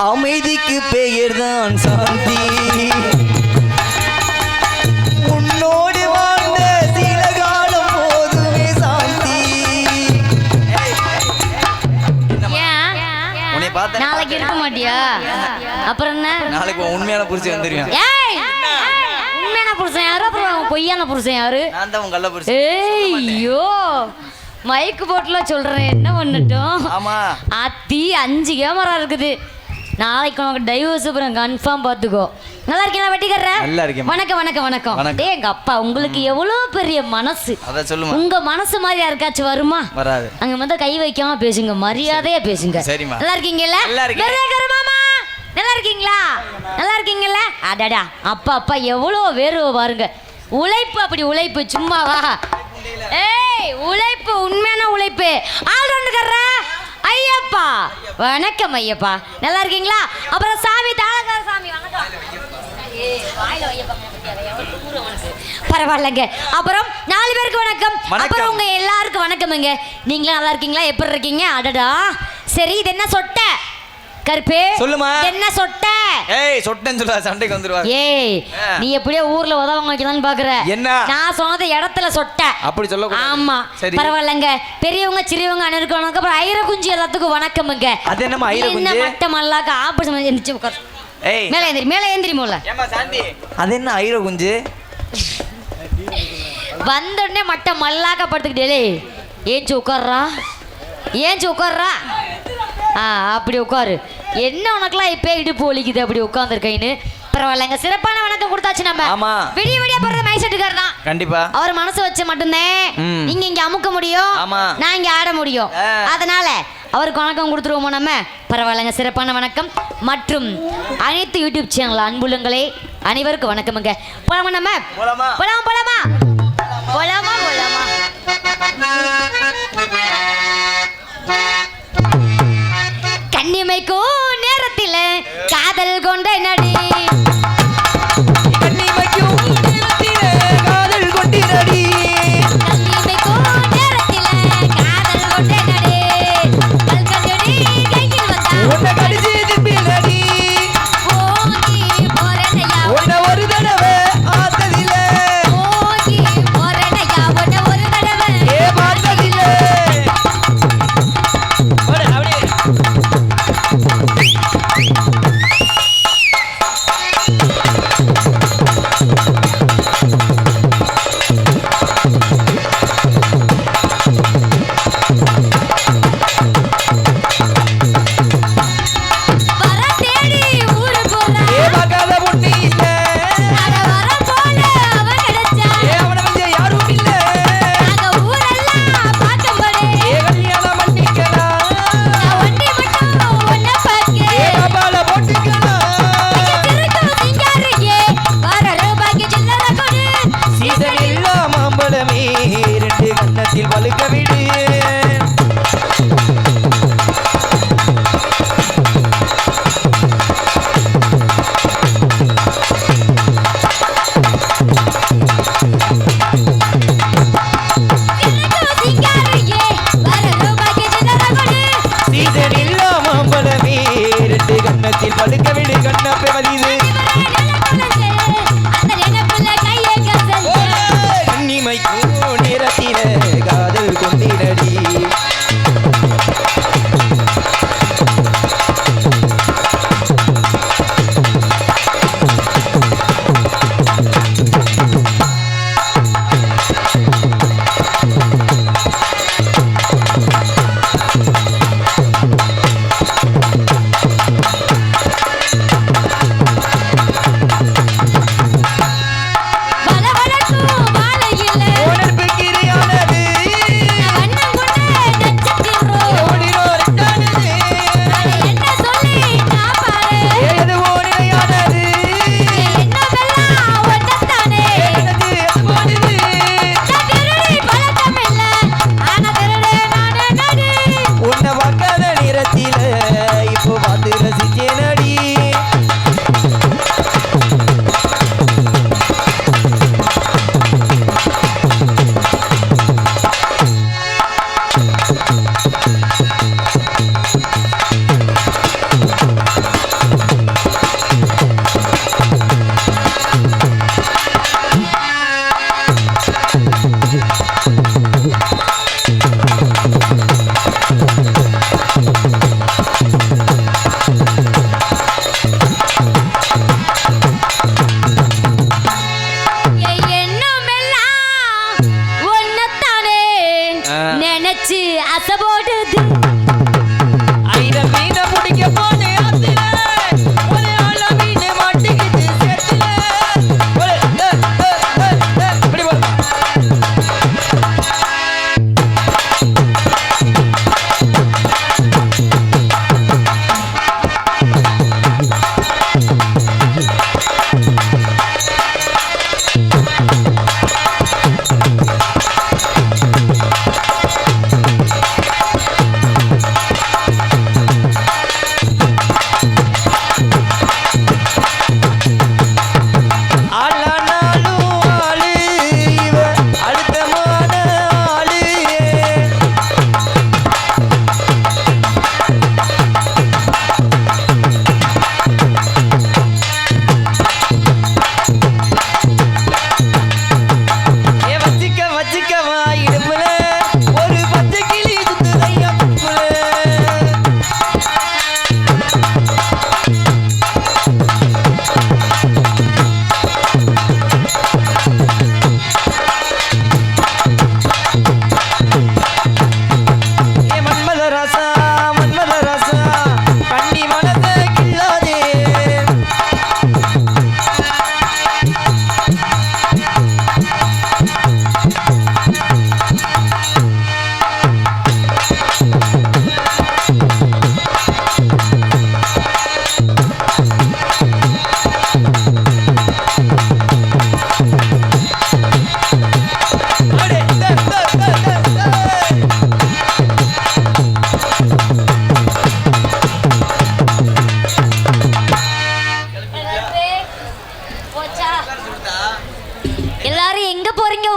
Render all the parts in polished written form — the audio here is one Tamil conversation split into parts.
அமைதிக்கு பெயர்தான் சாந்தி. உன்னோடு வாழ்ந்த சில காலம் போதுமே சாந்தி. நாளைக்கு இருக்க மாட்டியா? அப்புறம் என்ன? நாளைக்கு உண்மையான புருஷன் வந்துருவேன். உண்மையான புருஷன் யாரு? அப்புறம் பொய்யான புருஷன் யாரு? நான் தான் உங்க கள்ள புருஷன். ஐயோ மைக்கு போட்டுல சொல்றேன், என்ன பண்ணட்டும்? ஆமா அத்தி 5 கேமரா இருக்குது. நாளைக்கு உனக்கு டைவர்ஸ் அப்புறம் கன்ஃபார்ம் பாத்துக்கோ. நல்லா இருக்கீங்களா வெட்டிக்கற? நல்லா இருக்கேன். வணக்கம் வணக்கம் வணக்கம். டேய் எங்க அப்பா, உங்களுக்கு எவ்வளவு பெரிய மனசு. அத சொல்லுமா. உங்க மனசு மாதிரி யாருக்காச்சும் வருமா? வராது. அங்க வந்து கை வைக்காம பேசுங்க, மரியாதையா பேசுங்க. சரிமா. நல்லா இருக்கீங்கல்ல? நல்லா இருக்கேன். மாமா நல்லா இருக்கீங்களா? நல்லா இருக்கீங்கல்ல? அடடா அப்பா அப்பா எவ்வளவு வேர்வை பாருங்க. உழைப்பு அப்படி உழைப்பு சும்மாவா? ஏய் உழைப்பு, உண்மையான உழைப்பு. ஆள் ஒண்ணுக்கற ஐயப்பா. வணக்கம் ஐயப்பா, நல்லா இருக்கீங்களா? அப்புறம் சாமி தாளக்கார சாமி வணக்கம். பரவாயில்லைங்க. அப்புறம் 4 பேருக்கு வணக்கம். அப்புறம் உங்க எல்லாருக்கும் வணக்கம்ங்க. நீங்களும் நல்லா இருக்கீங்களா? எப்படி இருக்கீங்க? அடடா சரி, இது என்ன சொட்டை கருப்பே? சொல்லுமா. என்ன சொட்டை? ஏய் சொட்டைன்னு சொல்றா, சண்டைக்கு வந்துருவா. ஏய் நீ எப்படியே ஊர்ல உதவங்க வைக்கலாம்னு பாக்குற? என்ன நான் சொன்னது இடத்துல சொட்டை அப்படி சொல்ல கூடாது. ஆமா பரவாயில்லைங்க. பெரியவங்க சிறியவங்க அனைவருக்கும் வணக்கம். அப்புறம் ஐர குஞ்சு எல்லாத்துக்கும் வணக்கம்ங்க. அது என்னமா ஐர குஞ்சு? என்ன மட்ட மல்லாக்க ஆபரேஷன் எந்திரிச்சு உட்கார். ஏய் மேலே ஏந்திரி, மேலே ஏந்திரி மோல. ஏமா சாந்தி அது என்ன ஐர குஞ்சு? வந்த உடனே மட்ட மல்லாக்க படுத்துக்கிட்டே ஏஞ்சி உட்கார்றா, ஏஞ்சி உட்கார்றா. அப்படி உட்காரு. என்ன உனக்குலாம் இப்ப இடுப்பு ஒலிக்குது அப்படி உட்கார்ந்துருக்கைன்னு? பரவாயில்லைங்க, சிறப்பான வணக்கம் கொடுத்தாச்சு. நம்ம விடிய விடிய போறது மைசெட்டுக்காரனா கண்டிப்பா. அவர் மனசு வச்சு மட்டும்தான் நீங்க இங்க அமுக்க முடியும், நான் இங்க ஆட முடியும். அதனால அவருக்கு வணக்கம் கொடுத்துருவோமோ நம்ம. பரவாயில்லைங்க, சிறப்பான வணக்கம். மற்றும் அனைத்து யூடியூப் சேனல் அன்புள்ளங்களே அனைவருக்கும் வணக்கமுங்க. போலாமா நம்ம? போலாமா போலாமா போலாமா போலாமா போலாமா. கண்ணிமைக்கும் நேரத்தில் காதல் கொண்ட நடி, கண்ணிமைக்கும் நேரத்தில் காதல் கொண்ட நடி, கண்ணிமைக்கும் நேரத்தில் காதல் கொண்ட நடி, கல்கண்டடி கையில் வந்தா உன்னை கடிச்சு திருப்பி நடி, ஓங்கி போறனையா உன்னை ஒரு தடவை ஆத்ததில்ல, ஓங்கி போறனையா உன்னை ஒரு தடவை பார்த்ததில்ல.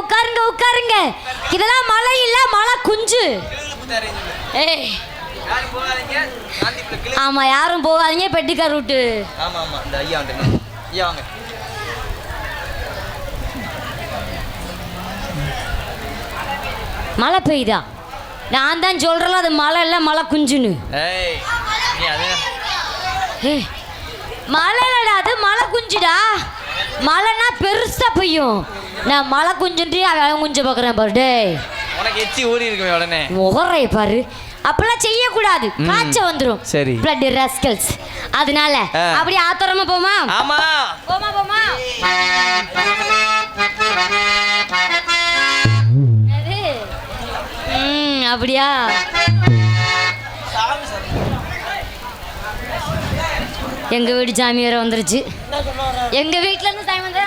உட்காருங்க உட்காருங்க. இதெல்லாம் மலை இல்ல, மலை குஞ்சு. ஏய் ஆமா, யாரும் போகாதீங்க, பெட்டிக்கார் ரூட்டு. ஆமா ஆமா, இந்த ஐயா வந்துங்க. ஐயா வாங்க. மழை பெய்யுதா? நான் தான் சொல்றேன் அது மழை இல்லை, மழை குஞ்சுன்னு. ஏய் நீ அது ஏய் மழை இல்லடா, அது மழை குஞ்சுடா. மழைனா பெருசா பெய்யும். நான் மழை குஞ்சுன்றி அவன் குஞ்சு பார்க்குறேன் பாரு. டேய் உனக்கு எச்சி ஊறி இருக்குமே உடனே. முகரை பாரு, அப்பெல்லாம் செய்யக்கூடாது, காய்ச்ச வந்துடும். சரி. Blood rascals. அதனால அப்படியே ஆத்தரமா போமா. ஆமா போமா போமா. அப்படியா? எங்க வீட்டு சாமி வேற வந்துருச்சு. எங்க வீட்டுல இருந்து சாமி வந்தா